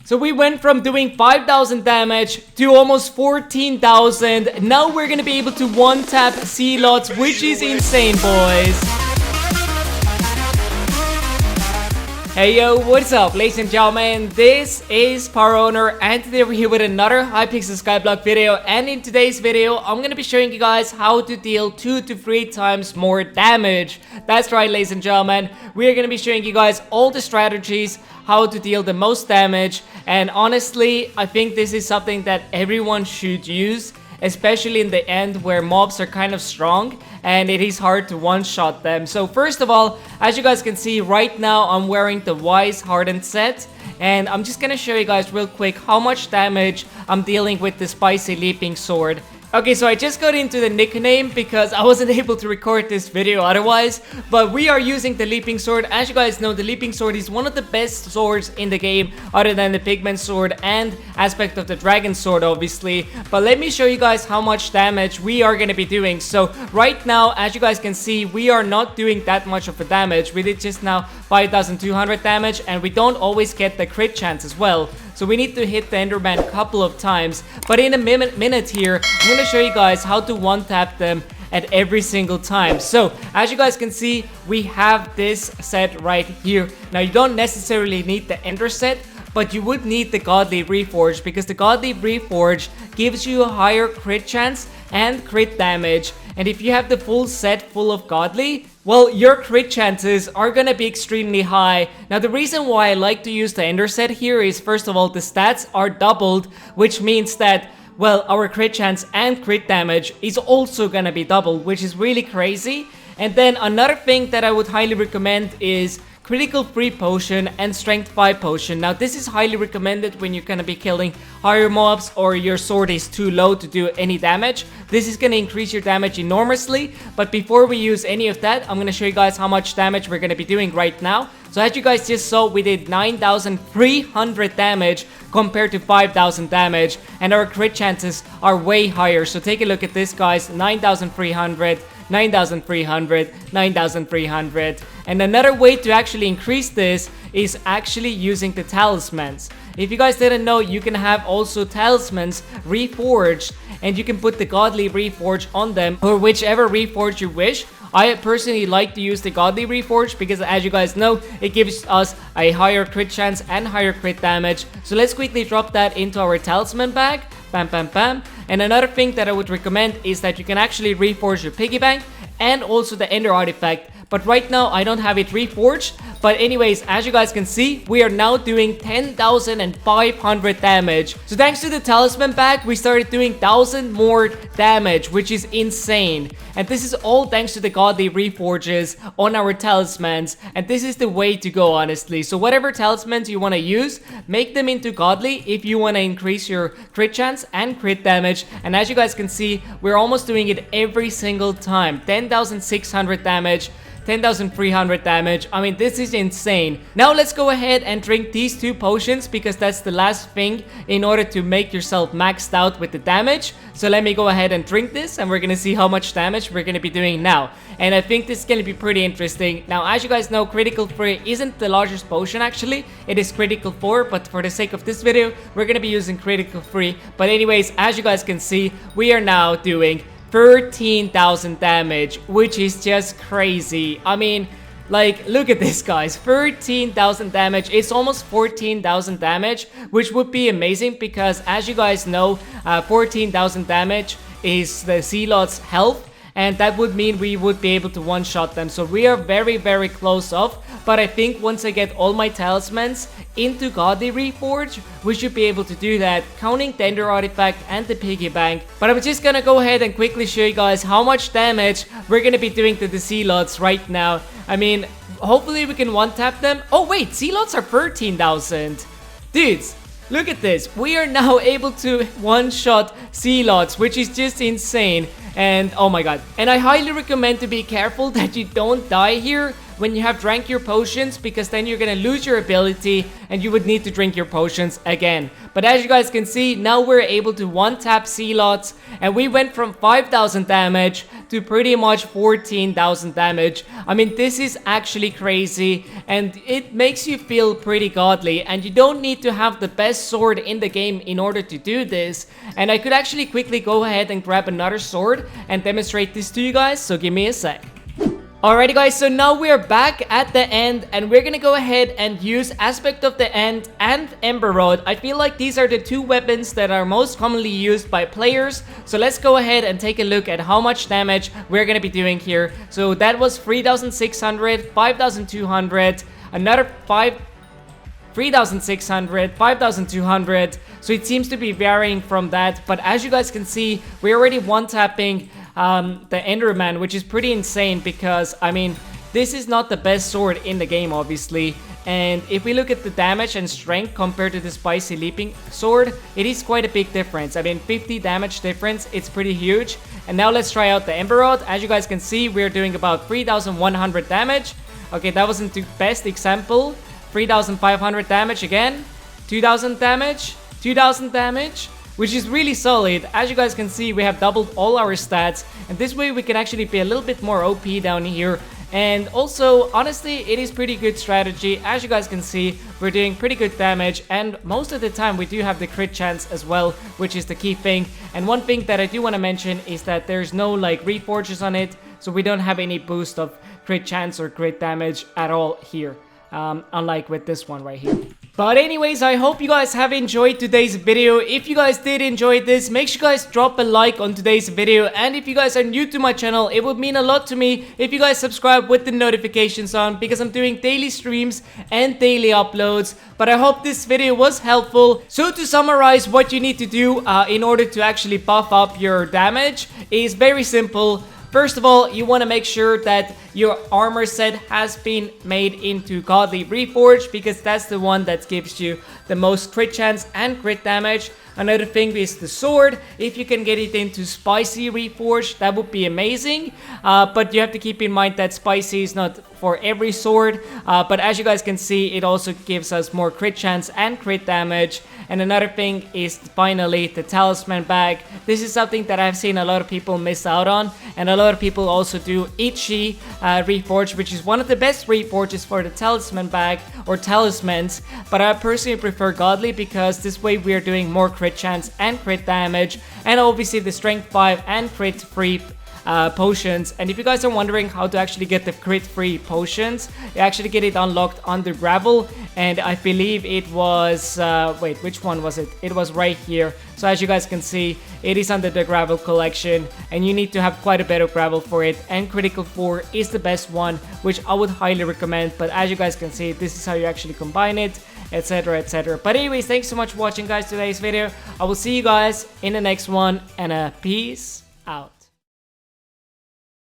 So we went from doing 5,000 damage to almost 14,000. Now we're gonna be able to one-tap Zealots, which is insane, boys. Hey yo, what's up, ladies and gentlemen? This is Power Owner, and today we're here with another HYPIXEL SKYBLOCK video. And in today's video, I'm gonna be showing you guys how to deal 2 to 3 times more damage. That's right, ladies and gentlemen. We are gonna be showing you guys all the strategies how to deal the most damage. And honestly, I think this is something that everyone should use, especially in the end where mobs are kind of strong and it is hard to one-shot them. So first of all, as you guys can see right now, I'm wearing the Wise Hardened set, and I'm just gonna show you guys real quick how much damage I'm dealing with the Spicy Leaping Sword. Okay, so I just got into the nickname because I wasn't able to record this video otherwise, but we are using the Leaping Sword. As you guys know, the Leaping Sword is one of the best swords in the game other than the Pigman Sword and aspect of the Dragon Sword, obviously. But let me show you guys how much damage we are going to be doing. So right now, as you guys can see, we are not doing that much of a damage. We did just now 5,200 damage, and we don't always get the crit chance as well. So we need to hit the Enderman a couple of times. But in a minute here, I'm going to show you guys how to one-tap them at every single time. So as you guys can see, we have this set right here. Now you don't necessarily need the Ender set, but you would need the Godly Reforged, because the Godly Reforged gives you a higher crit chance and crit damage. And if you have the full set full of Godly, well, your crit chances are gonna be extremely high. Now, the reason why I like to use the Ender set here is, first of all, the stats are doubled, which means that, well, our crit chance and crit damage is also gonna be doubled, which is really crazy. And then another thing that I would highly recommend is Critical 3 Potion and Strength 5 Potion. Now this is highly recommended when you're gonna be killing higher mobs or your sword is too low to do any damage. This is gonna increase your damage enormously. But before we use any of that, I'm gonna show you guys how much damage we're gonna be doing right now. So as you guys just saw, we did 9,300 damage compared to 5,000 damage, and our crit chances are way higher. So take a look at this, guys. 9,300, 9,300, 9,300. And another way to actually increase this is actually using the Talismans. If you guys didn't know, you can have also Talismans reforged, and you can put the Godly Reforged on them, or whichever Reforged you wish. I personally like to use the Godly Reforged because, as you guys know, it gives us a higher crit chance and higher crit damage. So let's quickly drop that into our Talisman Bag. Bam, bam, bam. And another thing that I would recommend is that you can actually reforge your piggy bank and also the Ender artifact. But right now, I don't have it reforged. But anyways, as you guys can see, we are now doing 10,500 damage. So thanks to the Talisman Bag, we started doing 1,000 more damage, which is insane. And this is all thanks to the Godly Reforges on our Talismans. And this is the way to go, honestly. So whatever Talismans you want to use, make them into Godly if you want to increase your crit chance and crit damage. And as you guys can see, we're almost doing it every single time. 10,600 damage. 10,300 damage. I mean, this is insane. Now let's go ahead and drink these 2 potions, because that's the last thing in order to make yourself maxed out with the damage. So let me go ahead and drink this, and we're gonna see how much damage we're gonna be doing now. And I think this is gonna be pretty interesting. Now, as you guys know, Critical 3 isn't the largest potion actually. It is Critical 4, but for the sake of this video, we're gonna be using Critical 3. But anyways, as you guys can see, we are now doing 13,000 damage, which is just crazy. I mean, like, look at this, guys. 13,000 damage. It's almost 14,000 damage, which would be amazing because, as you guys know, 14,000 damage is the Zealot's health, and that would mean we would be able to one-shot them. So we are very, very close off. But I think once I get all my Talismans into Godly Reforge, we should be able to do that, counting the Ender artifact and the piggy bank. But I'm just gonna go ahead and quickly show you guys how much damage we're gonna be doing to the Zealots right now. I mean, hopefully we can one-tap them. Oh wait, Zealots are 13,000. Dudes, look at this. We are now able to one-shot Zealots, which is just insane. And oh my god. And I highly recommend to be careful that you don't die here when you have drank your potions, because then you're gonna lose your ability and you would need to drink your potions again. But as you guys can see, now we're able to one-tap Zealots, and we went from 5,000 damage to pretty much 14,000 damage. I mean, this is actually crazy, and it makes you feel pretty godly, and you don't need to have the best sword in the game in order to do this. And I could actually quickly go ahead and grab another sword and demonstrate this to you guys, so give me a sec. Alrighty guys, so now we are back at the end, and we're gonna go ahead and use Aspect of the End and Ember Earth. I feel like these are the two weapons that are most commonly used by players. So let's go ahead and take a look at how much damage we're gonna be doing here. So that was 3,600, 5,200, another 3,600, 5,200. So it seems to be varying from that, but as you guys can see, we're already one-tapping the Enderman, which is pretty insane because, I mean, this is not the best sword in the game, obviously. And if we look at the damage and strength compared to the Spicy Leaping Sword, it is quite a big difference. I mean, 50 damage difference, it's pretty huge. And now let's try out the Ember Earth. As you guys can see, we're doing about 3,100 damage. Okay, that wasn't the best example. 3,500 damage again. 2,000 damage. 2,000 damage. Which is really solid. As you guys can see, we have doubled all our stats, and this way we can actually be a little bit more OP down here. And also, honestly, it is pretty good strategy. As you guys can see, we're doing pretty good damage, and most of the time we do have the crit chance as well, which is the key thing. And one thing that I do want to mention is that there's no like reforges on it, so we don't have any boost of crit chance or crit damage at all here, unlike with this one right here. But anyways, I hope you guys have enjoyed today's video. If you guys did enjoy this, make sure you guys drop a like on today's video. And if you guys are new to my channel, it would mean a lot to me if you guys subscribe with the notifications on, because I'm doing daily streams and daily uploads. But I hope this video was helpful. So to summarize, what you need to do in order to actually buff up your damage is very simple. First of all, you want to make sure that your armor set has been made into Godly Reforged, because that's the one that gives you the most crit chance and crit damage. Another thing is the sword. If you can get it into Spicy Reforged, that would be amazing. But you have to keep in mind that Spicy is not for every sword. But as you guys can see, it also gives us more crit chance and crit damage. And another thing is finally the Talisman Bag. This is something that I've seen a lot of people miss out on. And a lot of people also do Itchy Reforged, which is one of the best reforges for the Talisman Bag or Talismans. But I personally prefer Godly, because this way we are doing more crit chance and crit damage, and obviously the strength 5 and crit free potions. And if you guys are wondering how to actually get the crit free potions, you actually get it unlocked under gravel, and I believe it was wait, which one was it? It was right here. So as you guys can see, it is under the gravel collection, and you need to have quite a bit of gravel for it, and critical 4 is the best one, which I would highly recommend. But as you guys can see, this is how you actually combine it, etc, etc. But anyways, thanks so much for watching guys today's video. I will see you guys in the next one, and peace out.